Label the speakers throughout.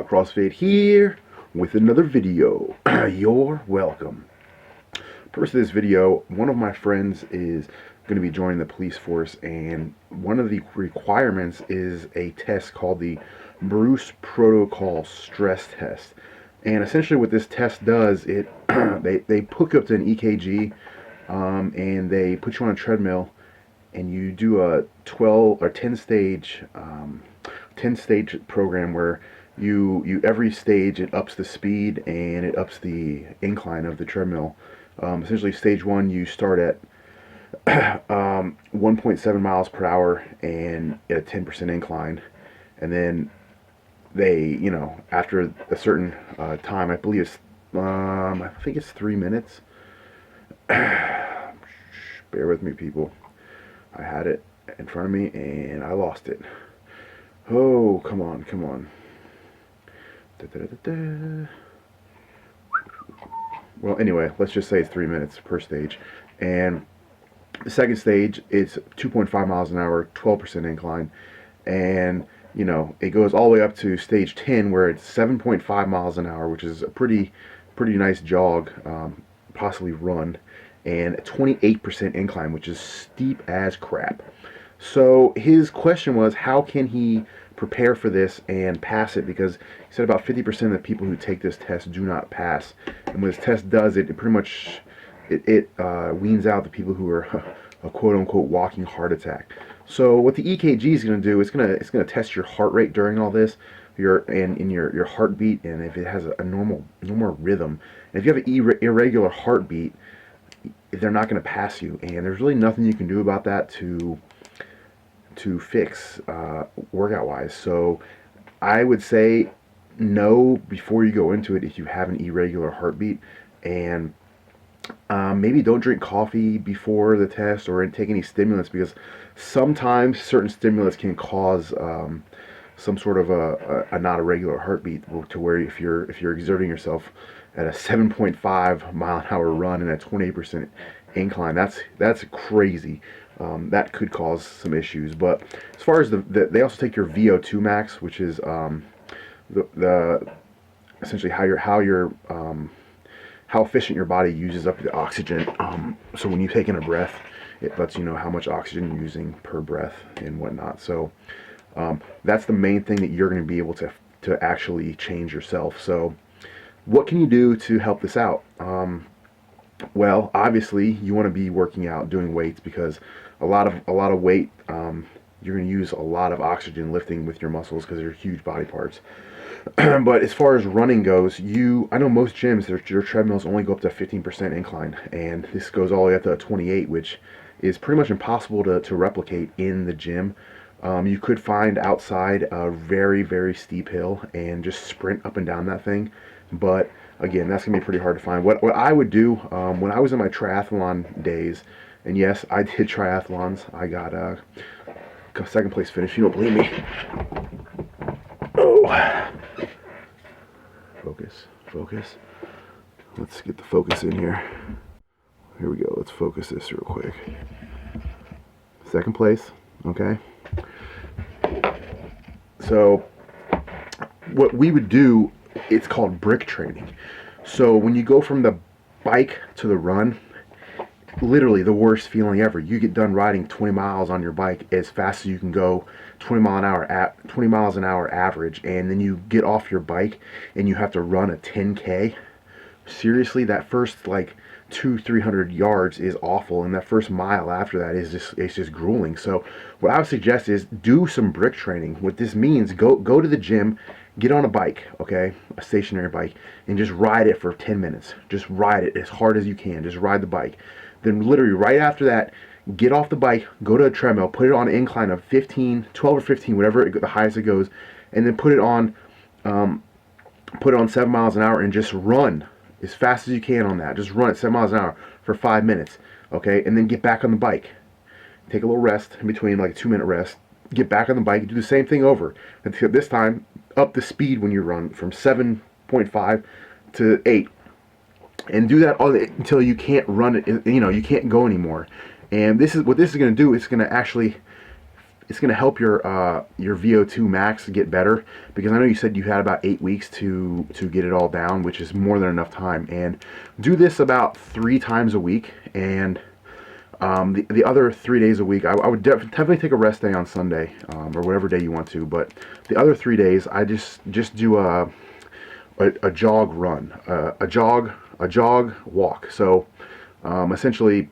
Speaker 1: CrossFit here with another video. You're welcome. Purpose of this video, one of my friends is going to be joining the police force, and one of the requirements is a test called the Bruce Protocol Stress Test. And essentially what this test does, it they hook you up to an EKG, and they put you on a treadmill, and you do a 12 or 10 stage program where you every stage it ups the speed and it ups the incline of the treadmill. Essentially, stage 1 you start at 1.7 miles per hour and at a 10% incline, and then they, after a certain time, I believe it's I think it's 3 minutes. Bear with me, people. I had it in front of me and I lost it. Oh, come on. Well, anyway, let's just say it's 3 minutes per stage. And the second stage, it's 2.5 miles an hour, 12% incline. And, it goes all the way up to stage 10, where it's 7.5 miles an hour, which is a pretty nice jog, possibly run. And 28% incline, which is steep as crap. So his question was, how can he prepare for this and pass it? Because he said about 50% of the people who take this test do not pass. And what this test does, it pretty much weans out the people who are a quote-unquote walking heart attack. So what the EKG is going to do, it's going to test your heart rate during all this, your heartbeat, and if it has a normal rhythm. And if you have an irregular heartbeat, they're not going to pass you, and there's really nothing you can do about that to fix workout wise. So I would say no before you go into it if you have an irregular heartbeat, and maybe don't drink coffee before the test or take any stimulants, because sometimes certain stimulants can cause some sort of a not a regular heartbeat, to where if you're exerting yourself at a 7.5 mile an hour run and a 28% incline, that's crazy. That could cause some issues. But as far as they also take your Vo2 Max, which is the essentially how efficient your body uses up the oxygen. So when you take in a breath, it lets you know how much oxygen you're using per breath and whatnot. So that's the main thing that you're going to be able to actually change yourself. So what can you do to help this out? Well, obviously you want to be working out, doing weights, because a lot of weight, you're going to use a lot of oxygen lifting with your muscles, because they're huge body parts. But as far as running goes, I know most gyms, their treadmills only go up to 15% incline, and this goes all the way up to a 28, which is pretty much impossible to replicate in the gym. You could find outside a very, very steep hill and just sprint up and down that thing, but again, that's gonna be pretty hard to find. What I would do when I was in my triathlon days, and yes, I did triathlons. I got a second place finish. You don't believe me? Oh, focus. Let's get the focus in here. Here we go. Let's focus this real quick. Second place. Okay. So what we would do, it's called brick training. So when you go from the bike to the run, literally the worst feeling ever. You get done riding 20 miles on your bike as fast as you can go, 20 miles an hour average, and then you get off your bike and you have to run a 10K. Seriously, that first 200-300 yards is awful, and that first mile after that is just grueling. So what I would suggest is do some brick training. What this means, go to the gym, get on a bike, okay, a stationary bike, and just ride it for 10 minutes. Just ride it as hard as you can. Just ride the bike. Then literally right after that, get off the bike, go to a treadmill, put it on an incline of 12 or 15, whatever the highest it goes, and then put it on 7 miles an hour and just run as fast as you can on that. Just run at 7 miles an hour for 5 minutes, okay? And then get back on the bike. Take a little rest in between, like a 2-minute rest. Get back on the bike, do the same thing over. Until this time, up the speed when you run from 7.5 to 8. And do that until you can't run it, you can't go anymore. And this is what this is going to do. It's going to actually it's going to help your Vo2 Max get better, because I know you said you had about 8 weeks to get it all down, which is more than enough time. And do this about 3 times a week, and the other 3 days a week, I would definitely take a rest day on Sunday, or whatever day you want to. But the other 3 days, I just do a jog run, a jog walk. So essentially,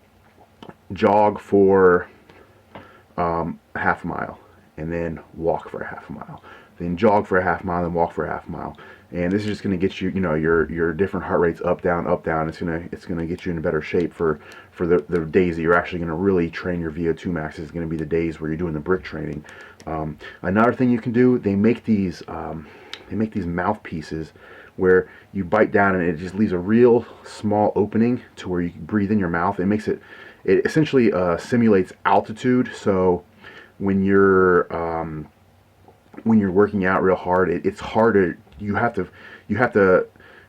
Speaker 1: jog for a half mile, and then walk for a half mile, then jog for a half mile, then walk for a half mile. And this is just going to get you, your different heart rates up, down, up, down. It's gonna get you in better shape for the days that you're actually going to really train your Vo2 Max. Is going to be the days where you're doing the brick training. Another thing you can do, they make these mouthpieces where you bite down and it just leaves a real small opening to where you can breathe in your mouth. It essentially simulates altitude. So when you're working out real hard, it's harder. You have to,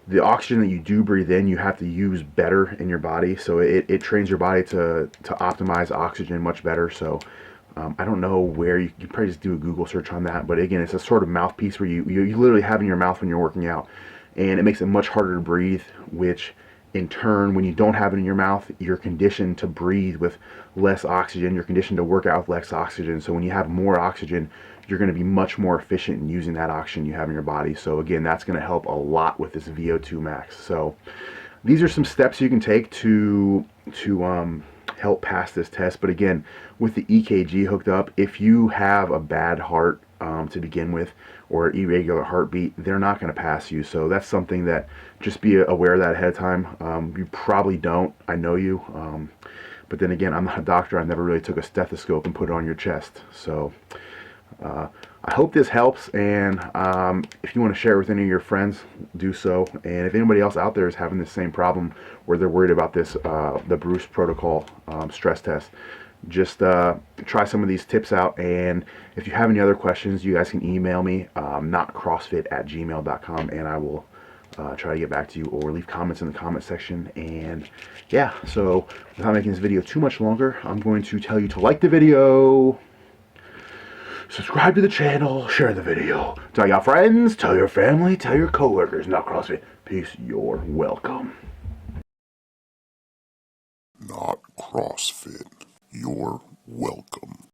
Speaker 1: the oxygen that you do breathe in, you have to use better in your body. So it trains your body to optimize oxygen much better. So I don't know where you probably just do a Google search on that. But again, it's a sort of mouthpiece where you literally have in your mouth when you're working out, and it makes it much harder to breathe, which in turn, when you don't have it in your mouth, you're conditioned to breathe with less oxygen. You're conditioned to work out with less oxygen. So when you have more oxygen, you're going to be much more efficient in using that oxygen you have in your body. So again, that's going to help a lot with this Vo2 Max. So these are some steps you can take to help pass this test. But again, with the EKG hooked up, if you have a bad heart to begin with, or an irregular heartbeat, they're not going to pass you. So that's something that, just be aware of that ahead of time. You probably don't, I know you, but then again, I'm not a doctor. I never really took a stethoscope and put it on your chest. So I hope this helps, and if you want to share it with any of your friends, do so. And if anybody else out there is having the same problem where they're worried about this, the Bruce protocol stress test, just try some of these tips out. And if you have any other questions, you guys can email me, notcrossfit@gmail.com, and I will try to get back to you, or leave comments in the comment section. And yeah, so without making this video too much longer, I'm going to tell you to like the video, subscribe to the channel, share the video, tell your friends, tell your family, tell your coworkers. Not CrossFit. Peace. You're welcome.
Speaker 2: Not CrossFit. You're welcome.